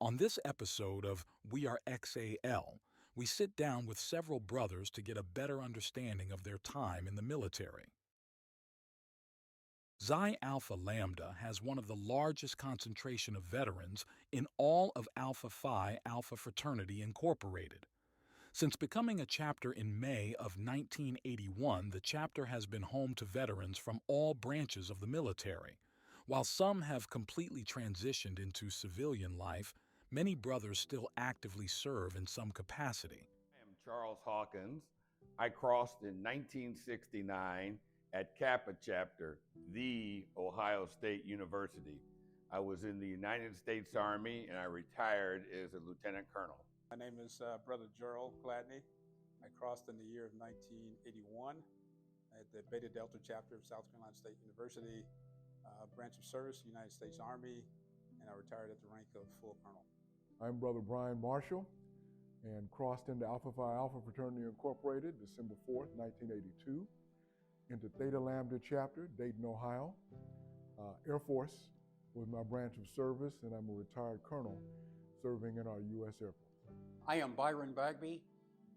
On this episode of Are XAL, we sit down with several brothers to get a better understanding of their time in the military. Xi Alpha Lambda has one of the largest concentration of veterans in all of Alpha Phi Alpha Fraternity Incorporated. Since becoming a chapter in May of 1981, the chapter has been home to veterans from all branches of the military. While some have completely transitioned into civilian life, many brothers still actively serve in some capacity. I am Charles Hawkins. I crossed in 1969 at Kappa Chapter, the Ohio State University. I was in the United States Army and I retired as a lieutenant colonel. My name is Brother Gerald Gladney. I crossed in the year of 1981 at the Beta Delta chapter of South Carolina State University, branch of service, United States Army, and I retired at the rank of full colonel. I'm Brother Brian Marshall and crossed into Alpha Phi Alpha Fraternity Incorporated December 4th, 1982, into Theta Lambda chapter, Dayton, Ohio. Air Force was my branch of service, and I'm a retired colonel serving in our U.S. Air Force. I am Byron Bagby.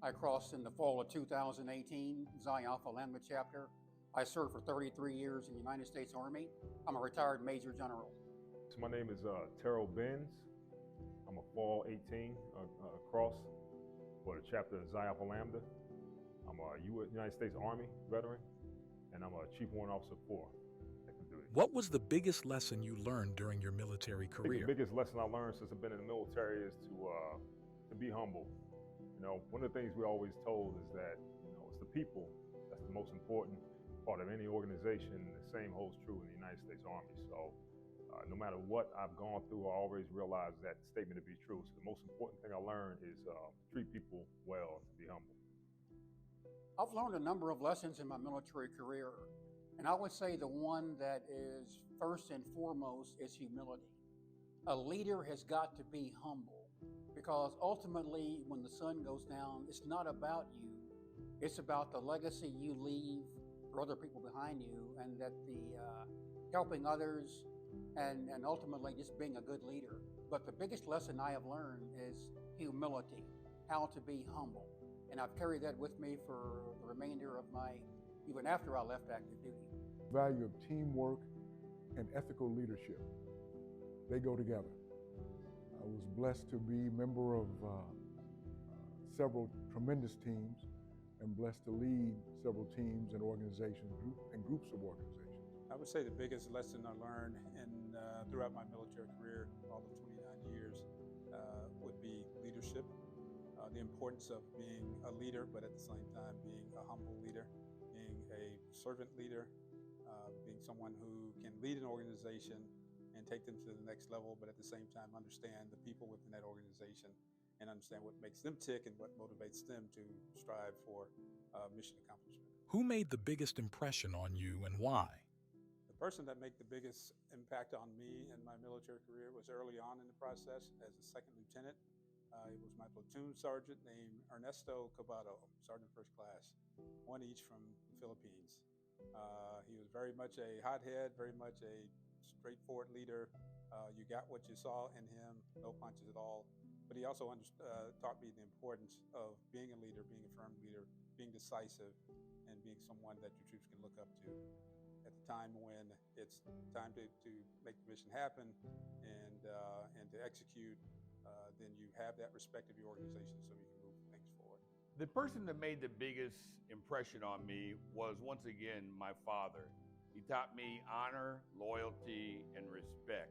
I crossed in the fall of 2018, Xi Alpha Lambda chapter. I served for 33 years in the United States Army. I'm a retired Major General. So my name is Terrell Benz. I'm a fall 18 cross for the chapter of Xi Alpha Lambda. I'm a United States Army veteran, and I'm a Chief Warrant Officer 4. What was the biggest lesson you learned during your military career? The biggest lesson I learned since I've been in the military is to be humble. You know, one of the things we always told is that, it's the people that's the most important part of any organization. The same holds true in the United States Army. So no matter what I've gone through, I always realize that statement to be true. So the most important thing I learned is treat people well and be humble. I've learned a number of lessons in my military career, and I would say the one that is first and foremost is humility. A leader has got to be humble, because ultimately when the sun goes down, it's not about you. It's about the legacy you leave for other people behind you, and that the helping others and ultimately just being a good leader. But the biggest lesson I have learned is humility, how to be humble. And I've carried that with me for the remainder of even after I left active duty. The value of teamwork and ethical leadership, they go together. I was blessed to be a member of several tremendous teams and blessed to lead several teams and organizations and groups of organizations. I would say the biggest lesson I learned throughout my military career, all of 29 years, would be leadership. The importance of being a leader, but at the same time being a humble leader, being a servant leader, being someone who can lead an organization and take them to the next level, but at the same time understand the people within that organization and understand what makes them tick and what motivates them to strive for mission accomplishment. Who made the biggest impression on you and why? The person that made the biggest impact on me in my military career was early on in the process as a second lieutenant. It was my platoon sergeant named Ernesto Cobado, Sergeant First Class, one each from the Philippines. He was very much a hothead, very much a straightforward leader. You got what you saw in him, no punches at all. But he also taught me the importance of being a leader, being a firm leader, being decisive, and being someone that your troops can look up to. At the time when it's time to make the mission happen and to execute, then you have that respect of your organization so you can move things forward. The person that made the biggest impression on me was, once again, my father. He taught me honor, loyalty, and respect.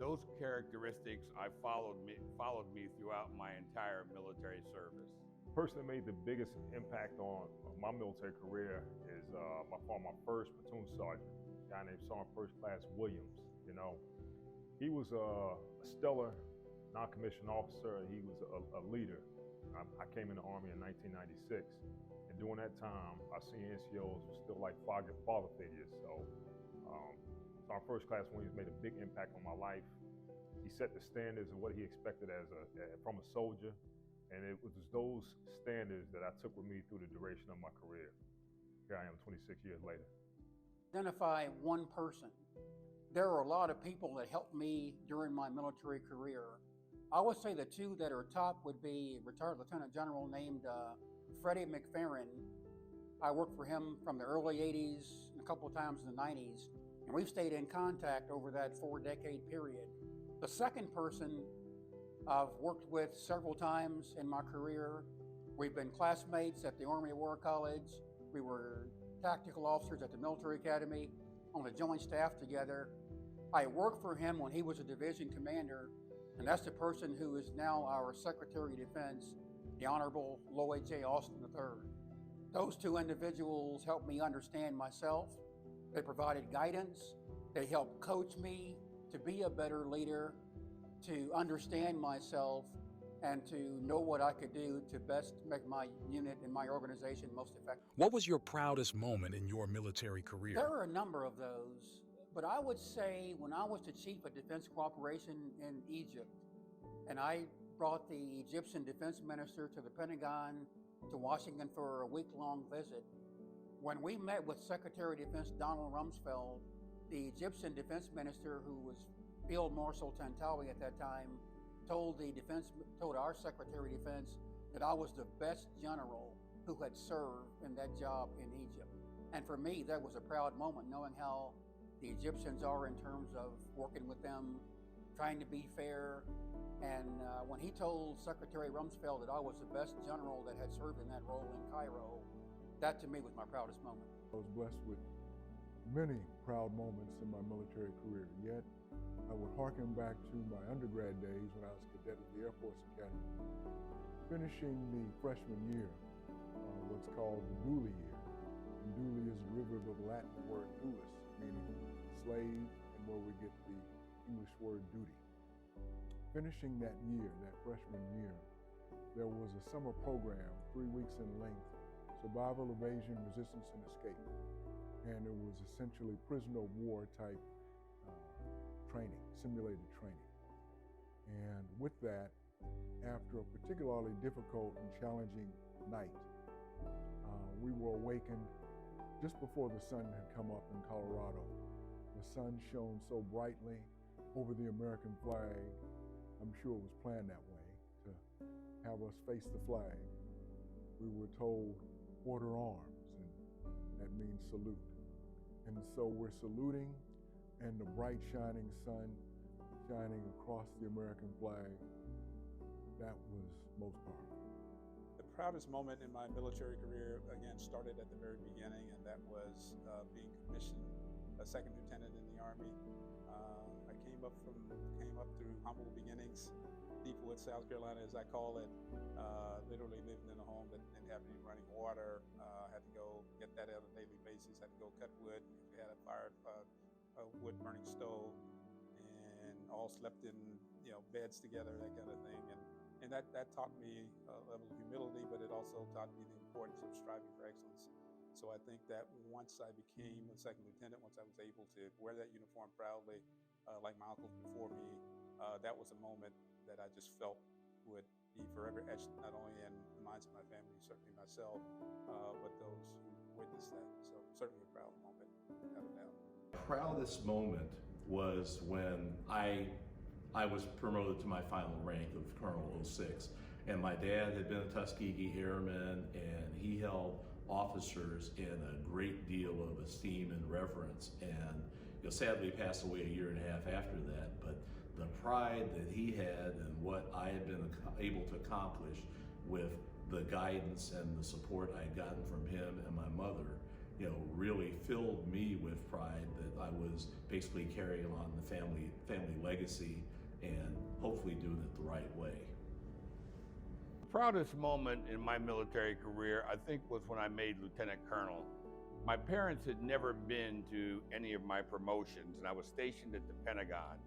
Those characteristics followed me throughout my entire military service. The person that made the biggest impact on my military career is my first platoon sergeant, a guy named Sergeant First Class Williams. He was a stellar non-commissioned officer. He was a leader. I came in the Army in 1996, and during that time, our senior NCOs were still like father figures. So our First Class Williams made a big impact on my life. He set the standards of what he expected from a soldier, and it was those standards that I took with me through the duration of my career. Here I am 26 years later. Identify one person. There are a lot of people that helped me during my military career, I would say the two that are top would be a retired Lieutenant General named Freddie McFerrin. I worked for him from the early 80s and a couple of times in the 90s, and we've stayed in contact over that 4-decade period. The second person I've worked with several times in my career. We've been classmates at the Army War College. We were tactical officers at the Military Academy on the Joint Staff together. I worked for him when he was a division commander, and that's the person who is now our Secretary of Defense, the Honorable Lloyd J. Austin III. Those two individuals helped me understand myself. They provided guidance. They helped coach me to be a better leader, to understand myself, and to know what I could do to best make my unit and my organization most effective. What was your proudest moment in your military career? There are a number of those, but I would say when I was the Chief of Defense Cooperation in Egypt, and I brought the Egyptian Defense Minister to the Pentagon to Washington for a week-long visit, when we met with Secretary of Defense Donald Rumsfeld, the Egyptian Defense Minister, who was Field Marshal Tantawi at that time, told our Secretary of Defense that I was the best general who had served in that job in Egypt. And for me, that was a proud moment, knowing how the Egyptians are in terms of working with them, trying to be fair. And when he told Secretary Rumsfeld that I was the best general that had served in that role in Cairo, that to me was my proudest moment. I was blessed with many proud moments in my military career, yet I would harken back to my undergrad days when I was a cadet at the Air Force Academy. Finishing the freshman year, what's called the Dooley year. And Dooley is a derivative of the Latin word dulis, meaning slave, and where we get the English word duty. Finishing that year, that freshman year, there was a summer program, 3 weeks in length, survival, evasion, resistance, and escape. And it was essentially prisoner of war type training, simulated training. And with that, after a particularly difficult and challenging night, we were awakened just before the sun had come up in Colorado. The sun shone so brightly over the American flag. I'm sure it was planned that way to have us face the flag. We were told, order arms, and that means salute. And so we're saluting, and the bright shining sun shining across the American flag, that was most powerful. The proudest moment in my military career, again, started at the very beginning, and that was being commissioned a second lieutenant in the Army. I came up through humble beginnings, Deepwood, South Carolina, as I call it. Literally living in a home that didn't have any running water. Had to go get that on a daily basis. Had to go cut wood. We had a wood burning stove, and all slept in beds together, that kind of thing. And that taught me a level of humility, but it also taught me the importance of striving for excellence. So I think that once I became a second lieutenant, once I was able to wear that uniform proudly, like my uncles before me, that was a moment that I just felt would be forever etched, not only in the minds of my family, certainly myself, but those who witnessed that. So certainly a proud moment, without a doubt. Proudest moment was when I was promoted to my final rank of Colonel 06, and my dad had been a Tuskegee Airman, and he held officers in a great deal of esteem and reverence, and sadly passed away a year and a half after that. But the pride that he had and what I had been able to accomplish with the guidance and the support I had gotten from him and my mother, really filled me with pride that I was basically carrying on the family legacy and hopefully doing it the right way. The proudest moment in my military career, I think, was when I made Lieutenant Colonel. My parents had never been to any of my promotions, and I was stationed at the Pentagon.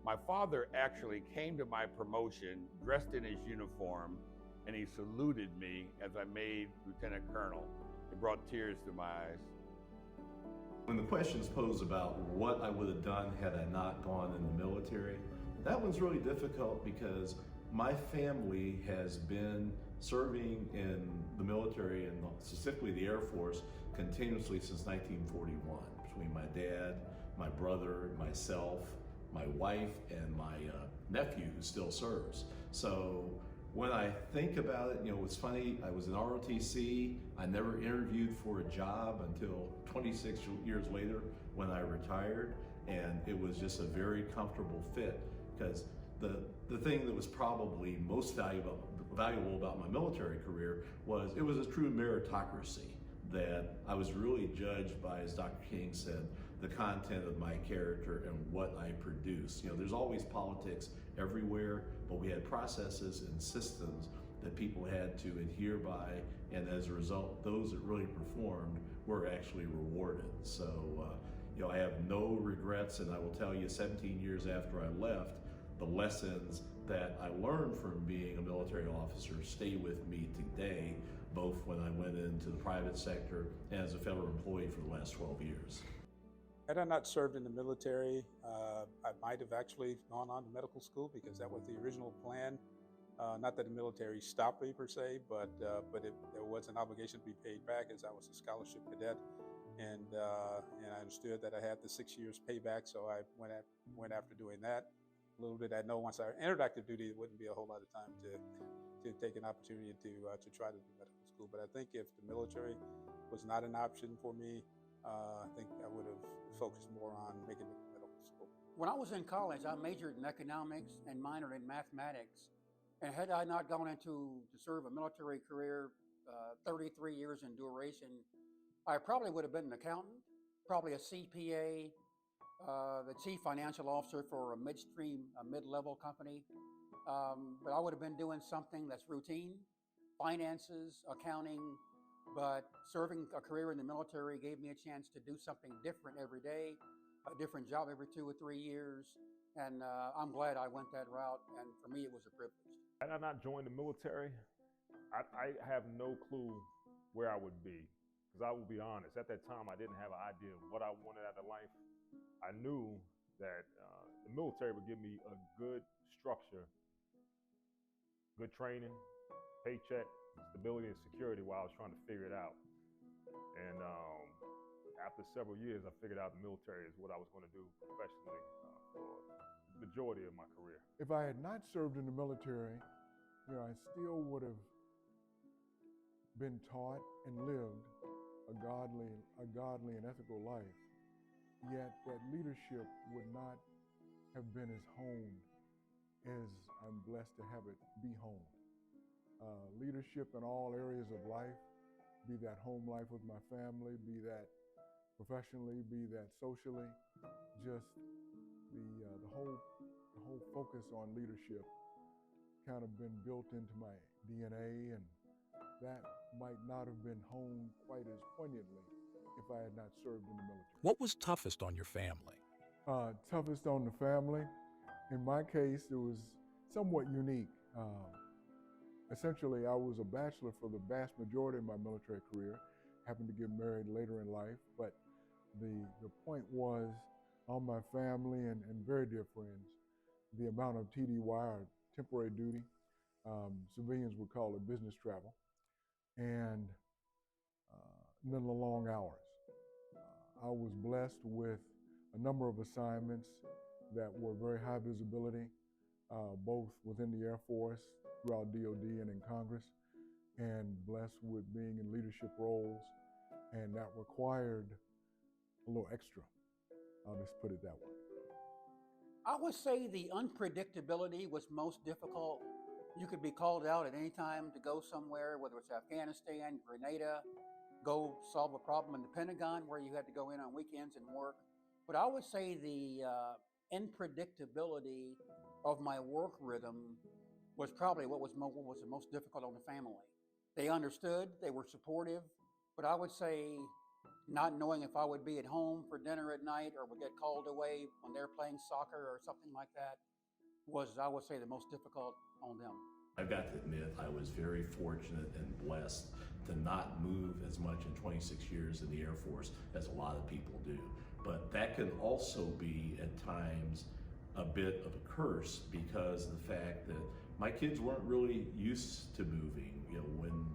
My father actually came to my promotion dressed in his uniform, and he saluted me as I made Lieutenant Colonel. It brought tears to my eyes. When the question's posed about what I would have done had I not gone in the military, that one's really difficult because my family has been serving in the military, and specifically the Air Force, continuously since 1941. Between my dad, my brother, myself, my wife, and my nephew who still serves. So when I think about it, it's funny, I was in ROTC, I never interviewed for a job until 26 years later when I retired, and it was just a very comfortable fit, because the thing that was probably most valuable about my military career was it was a true meritocracy, that I was really judged by, as Dr. King said, the content of my character and what I produce. There's always politics everywhere, but we had processes and systems that people had to adhere by, and as a result, those that really performed were actually rewarded. So, I have no regrets, and I will tell you, 17 years after I left, the lessons that I learned from being a military officer stay with me today, both when I went into the private sector and as a federal employee for the last 12 years. Had I not served in the military, I might have actually gone on to medical school, because that was the original plan. Not that the military stopped me per se, but there was an obligation to be paid back, as I was a scholarship cadet, and I understood that I had the 6 years payback, so I went after doing that. Little did I know, once I entered active duty, it wouldn't be a whole lot of time to take an opportunity to try to do medical school. But I think if the military was not an option for me, I think I would have focused more on making it to medical school. When I was in college, I majored in economics and minored in mathematics. And had I not gone to serve a military career, 33 years in duration, I probably would have been an accountant, probably a CPA, the chief financial officer for a mid-level company. But I would have been doing something that's routine, finances, accounting, but serving a career in the military gave me a chance to do something different every day, a different job every 2 or 3 years. And I'm glad I went that route, and for me it was a privilege. Had I not joined the military, I have no clue where I would be, because I will be honest, at that time I didn't have an idea of what I wanted out of life. I knew that the military would give me a good structure, good training, paycheck, stability, and security while I was trying to figure it out. And after several years, I figured out the military is what I was going to do professionally for the majority of my career. If I had not served in the military, I still would have been taught and lived a godly and ethical life. Yet that leadership would not have been as honed as I'm blessed to have it be honed. Leadership in all areas of life, be that home life with my family, be that professionally, be that socially, just the whole focus on leadership kind of been built into my DNA, and that might not have been honed quite as poignantly if I had not served in the military. What was toughest on your family? Toughest on the family? In my case, it was somewhat unique. Essentially, I was a bachelor for the vast majority of my military career, happened to get married later in life, but the point was, all my family and very dear friends, the amount of TDY, or temporary duty, civilians would call it business travel, and then the long hours. I was blessed with a number of assignments that were very high visibility, both within the Air Force, throughout DOD, and in Congress, and blessed with being in leadership roles, and that required a little extra. I'll just put it that way. I would say the unpredictability was most difficult. You could be called out at any time to go somewhere, whether it's Afghanistan, Grenada, go solve a problem in the Pentagon where you had to go in on weekends and work. But I would say the unpredictability of my work rhythm was probably what was the most difficult on the family. They understood, they were supportive, but I would say not knowing if I would be at home for dinner at night or would get called away when they're playing soccer or something like that was, I would say, the most difficult on them. I've got to admit, I was very fortunate and blessed to not move as much in 26 years in the Air Force as a lot of people do. But that can also be, at times, a bit of a curse, because of the fact that my kids weren't really used to moving. When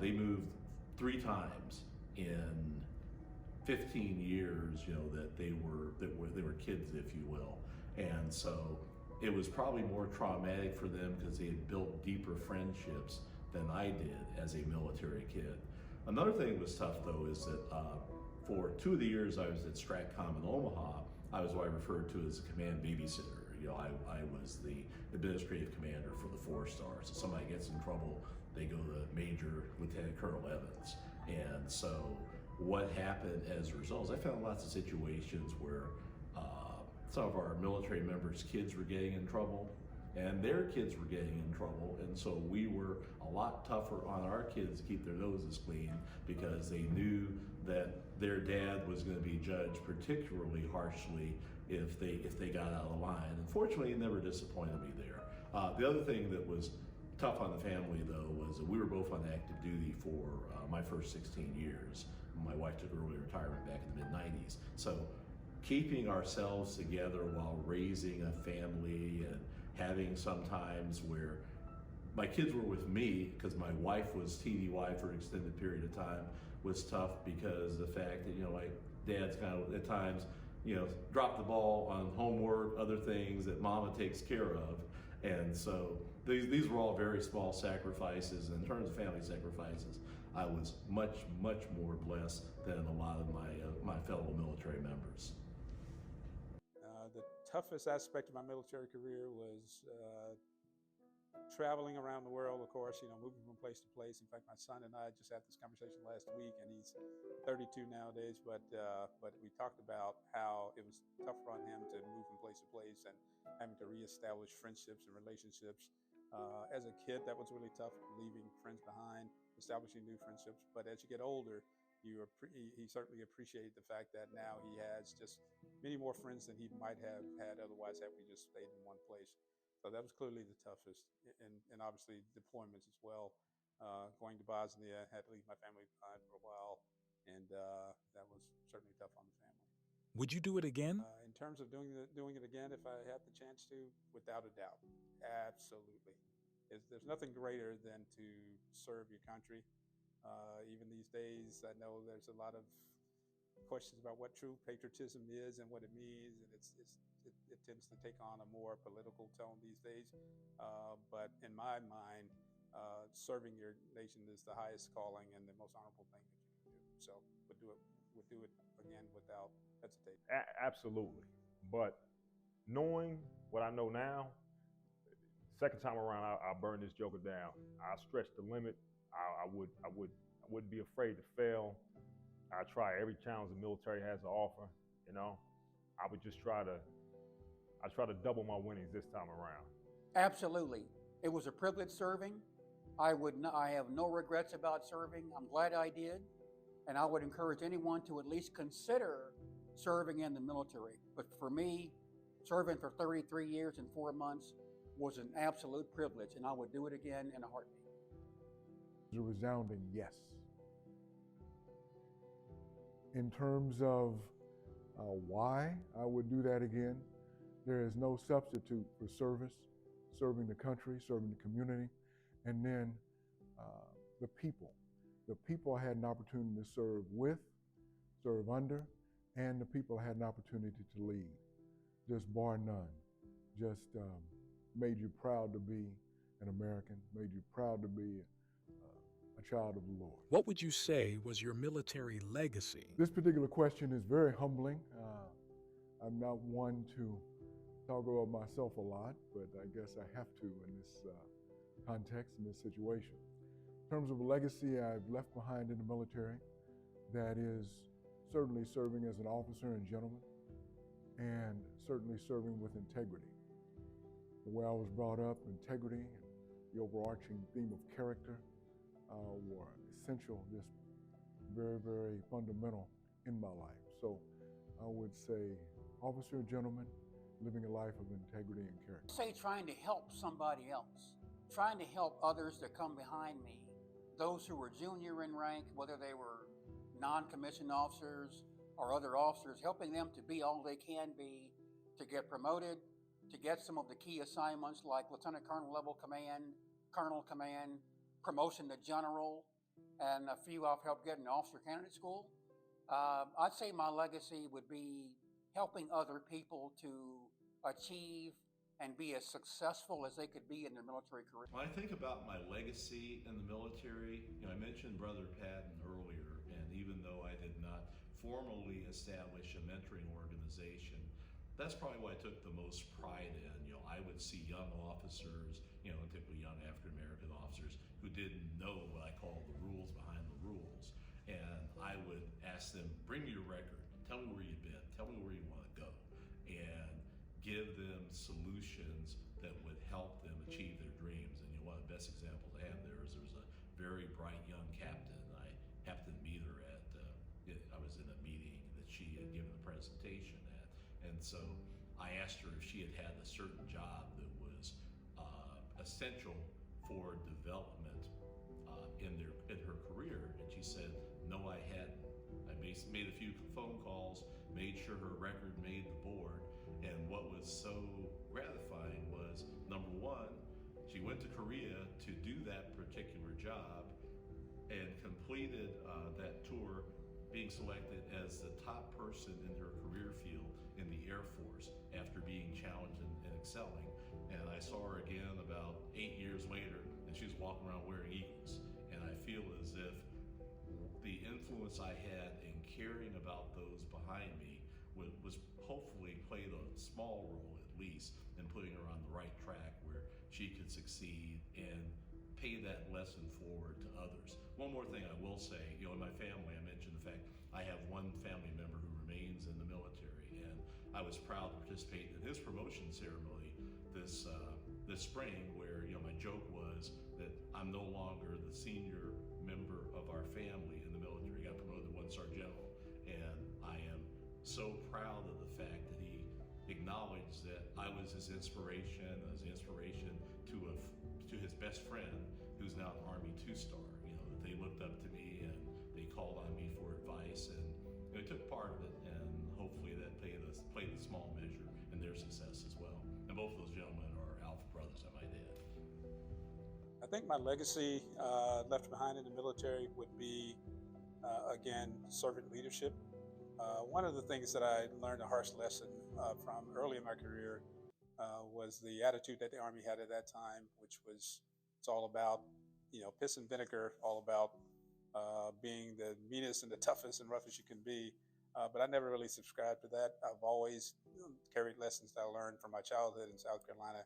they moved 3 times in 15 years, that they were kids, if you will. And so it was probably more traumatic for them because they had built deeper friendships than I did as a military kid. Another thing that was tough though is that for 2 of the years I was at STRATCOM in Omaha, I was what I referred to as a command babysitter. I was the administrative commander for the 4 stars. If somebody gets in trouble, they go to Major Lieutenant Colonel Evans. And so what happened as a result is I found lots of situations where some of our military members' kids were getting in trouble and their kids were getting in trouble. And so we were a lot tougher on our kids to keep their noses clean because they knew that their dad was going to be judged particularly harshly if they got out of line. Unfortunately, it never disappointed me there. The other thing that was tough on the family though was that we were both on active duty for my first 16 years. My wife took early retirement back in the mid-90s. So keeping ourselves together while raising a family and having some times where my kids were with me because my wife was TDY for an extended period of time was tough because the fact that, my dad's kind of at times, drop the ball on homework, other things that mama takes care of. And so these were all very small sacrifices. In terms of family sacrifices, I was much, much more blessed than a lot of my fellow military members. The toughest aspect of my military career was traveling around the world, of course, moving from place to place. In fact, my son and I just had this conversation last week, and he's 32 nowadays, but we talked about how it was tougher on him to move from place to place and having to reestablish friendships and relationships. As a kid, that was really tough, leaving friends behind, establishing new friendships. But as you get older, he certainly appreciated the fact that now he has just many more friends than he might have had otherwise had we just stayed in one place. So that was clearly the toughest, and obviously deployments as well. Going to Bosnia, had to leave my family behind for a while, and that was certainly tough on the family. Would you do it again? In terms of doing it again, if I had the chance to, without a doubt, absolutely. There's nothing greater than to serve your country. Even these days, I know there's a lot of questions about what true patriotism is and what it means, and it tends to take on a more political tone these days. But in my mind, serving your nation is the highest calling and the most honorable thing that you can do. So would do it again without hesitating. Absolutely. But knowing what I know now, second time around, I'll burn this joker down. I'll stretch the limit. I wouldn't be afraid to fail. I try every challenge the military has to offer. I would just try to double my winnings this time around. Absolutely. It was a privilege serving. I have no regrets about serving. I'm glad I did. And I would encourage anyone to at least consider serving in the military. But for me, serving for 33 years and 4 months was an absolute privilege, and I would do it again in a heartbeat. It's a resounding yes. In terms of why I would do that again, there is no substitute for service, serving the country, serving the community, and then the people. The people I had an opportunity to serve with, serve under, and the people I had an opportunity to lead. Just bar none. Just made you proud to be an American, made you proud to be a child of the Lord. What would you say was your military legacy? This particular question is very humbling. I'm not one to talk about myself a lot, but I guess I have to in this context, in this situation. In terms of a legacy I've left behind in the military, that is certainly serving as an officer and gentleman, and certainly serving with integrity. The way I was brought up, integrity and the overarching theme of character were essential, just very, very fundamental in my life. So I would say officer and gentleman, living a life of integrity and character. Say trying to help somebody else, trying to help others that come behind me, those who were junior in rank, whether they were non-commissioned officers or other officers, helping them to be all they can be, to get promoted, to get some of the key assignments like Lieutenant Colonel level command, Colonel command, promotion to general, and a few I've helped get in officer candidate school. I'd say my legacy would be helping other people to achieve and be as successful as they could be in their military career? When I think about my legacy in the military, I mentioned Brother Patton earlier, and even though I did not formally establish a mentoring organization, that's probably what I took the most pride in. I would see young officers, typically young African American officers who didn't know what I call the rules behind the rules. And I would ask them, bring me your record, tell me where you've been, tell me where you want to go, and give them solutions that would help them achieve their dreams. And one of the best examples I have there was a very bright young captain I happened to meet her at, I was in a meeting that she had given a presentation at. And so I asked her if she had a certain job that was essential for development in her career, and she said, no, I hadn't. I made a few phone calls, made sure her record made the board, and what was so gratifying was, number one, she went to Korea to do that particular job and completed that tour, being selected as the top person in her career field in the Air Force after being challenged and excelling. And I saw her again about 8 years later, and she was walking around wearing Eagles. And I feel as if the influence I had in caring about those behind me was hopefully played a small role, at least, in putting her on the right track where she could succeed and pay that lesson forward to others. One more thing I will say, in my family, I mentioned the fact I have one family member who remains in the military, and I was proud to participate in his promotion ceremony this spring, where my joke was that I'm no longer the senior member of our family in the military. I got promoted to 1-star general, and I am so proud of the fact that he acknowledged that I was his inspiration, to his best friend, who's now an Army 2-star. That they looked up to me and they called on me for advice, and they took part of it, and hopefully that played a small measure in their success as well. And both of those gentlemen are Alpha brothers, I might add. I think my legacy left behind in the military would be, again, servant leadership. One of the things that I learned a harsh lesson from early in my career was the attitude that the Army had at that time, which was, it's all about, piss and vinegar, all about being the meanest and the toughest and roughest you can be. But I never really subscribed to that. I've always carried lessons that I learned from my childhood in South Carolina.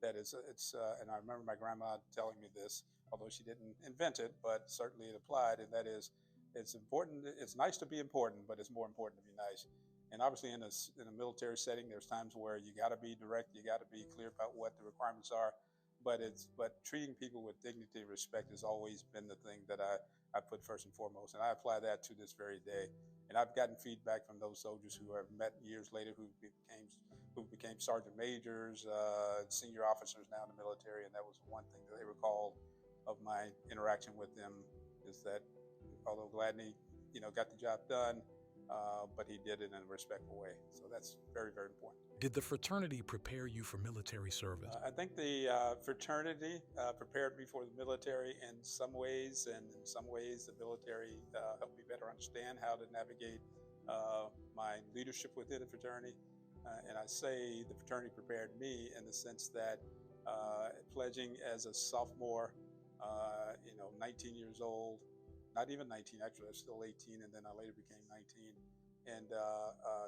And I remember my grandma telling me this, although she didn't invent it, but certainly it applied. And that is, it's important. It's nice to be important, but it's more important to be nice. And obviously, in a military setting, there's times where you got to be direct, you got to be clear about what the requirements are. But treating people with dignity and respect has always been the thing that I put first and foremost, and I apply that to this very day. And I've gotten feedback from those soldiers who I've met years later who became sergeant majors, senior officers now in the military, and that was one thing that they recalled of my interaction with them, is that although Gladney, got the job done, but he did it in a respectful way. So that's very, very important. Did the fraternity prepare you for military service? I think the fraternity prepared me for the military in some ways, and in some ways the military helped me better understand how to navigate my leadership within the fraternity. And I say the fraternity prepared me in the sense that pledging as a sophomore, 19 years old, not even 19, actually I was still 18, and then I later became 19. And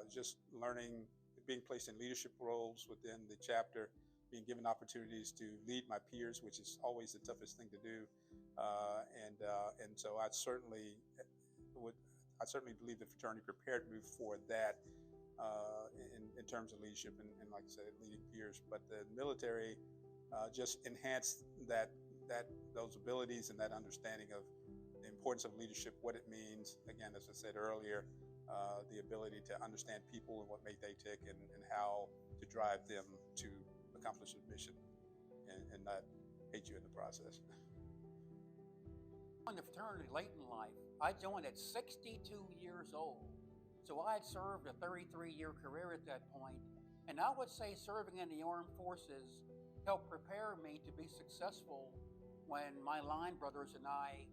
just learning, being placed in leadership roles within the chapter, being given opportunities to lead my peers, which is always the toughest thing to do. And so I certainly believe the fraternity prepared me for that in terms of leadership and like I said, leading peers. But the military just enhanced those abilities and that understanding of the importance of leadership, what it means. Again, as I said earlier, the ability to understand people and what make they tick, and how to drive them to accomplish a mission and not hate you in the process. In the fraternity late in life, I joined at 62 years old. So I had served a 33-year career at that point. And I would say serving in the armed forces helped prepare me to be successful when my line brothers and I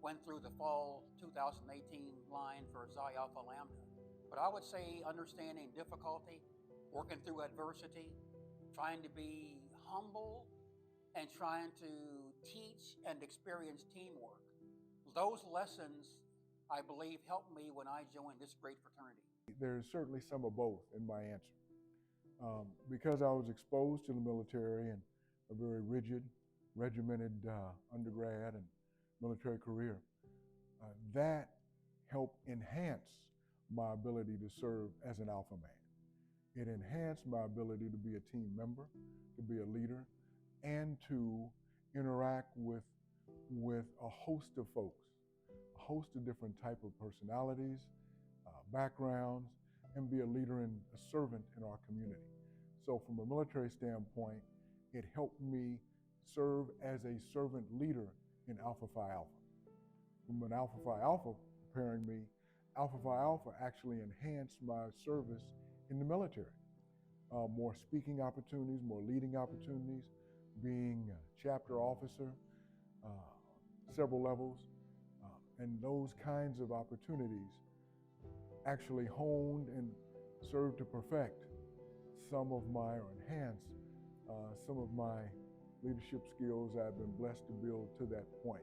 went through the fall 2018 line for Xi Alpha Lambda. But I would say understanding difficulty, working through adversity, trying to be humble, and trying to teach and experience teamwork. Those lessons, I believe, helped me when I joined this great fraternity. There's certainly some of both in my answer. Because I was exposed to the military and a very rigid, regimented undergrad and military career, that helped enhance my ability to serve as an alpha man. It enhanced my ability to be a team member, to be a leader, and to interact with a host of folks, a host of different type of personalities, backgrounds, and be a leader and a servant in our community. So from a military standpoint, it helped me serve as a servant leader in Alpha Phi Alpha. From an Alpha Phi Alpha preparing me, Alpha Phi Alpha actually enhanced my service in the military. More speaking opportunities, more leading opportunities, being a chapter officer, several levels, and those kinds of opportunities actually honed and served to perfect some of my, or enhance some of my leadership skills I've been blessed to build to that point.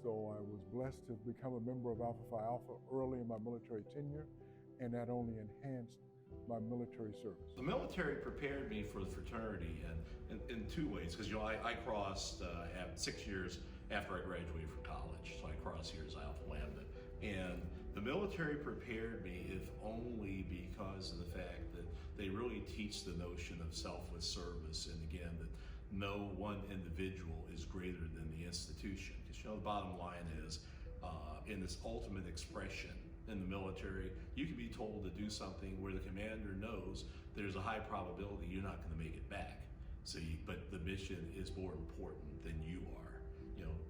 So I was blessed to become a member of Alpha Phi Alpha early in my military tenure, and that only enhanced my military service. The military prepared me for the fraternity in two ways, because I crossed 6 years after I graduated from college, so I crossed here as Alpha Lambda. And the military prepared me, if only because of the fact that they really teach the notion of selfless service, and again, that no one individual is greater than the institution. Because the bottom line is, in this ultimate expression in the military, you can be told to do something where the commander knows there's a high probability you're not going to make it back. But the mission is more important than you are.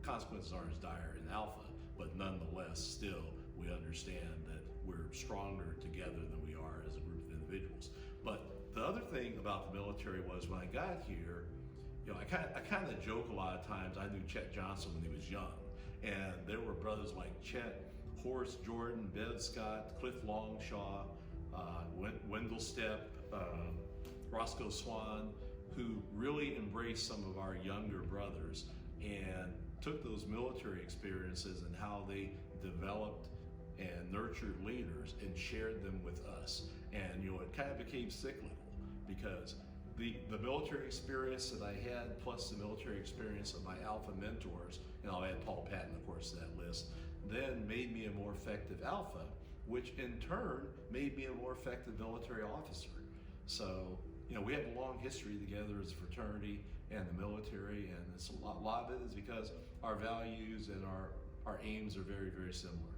Consequences aren't as dire in Alpha, but nonetheless, still, we understand that we're stronger together than we are as a group of individuals. But the other thing about the military was, when I got here, I kind of joke a lot of times. I knew Chet Johnson when he was young, and there were brothers like Chet, Horace Jordan, Bev Scott, Cliff Longshaw, Wendell Stepp, Roscoe Swan, who really embraced some of our younger brothers and took those military experiences and how they developed and nurtured leaders and shared them with us. And it kind of became cyclical, because the military experience that I had, plus the military experience of my Alpha mentors, and I'll add Paul Patton, of course, to that list, then made me a more effective Alpha, which in turn made me a more effective military officer. So, we have a long history together as a fraternity and the military, and it's a lot of it is because our values and our aims are very, very similar.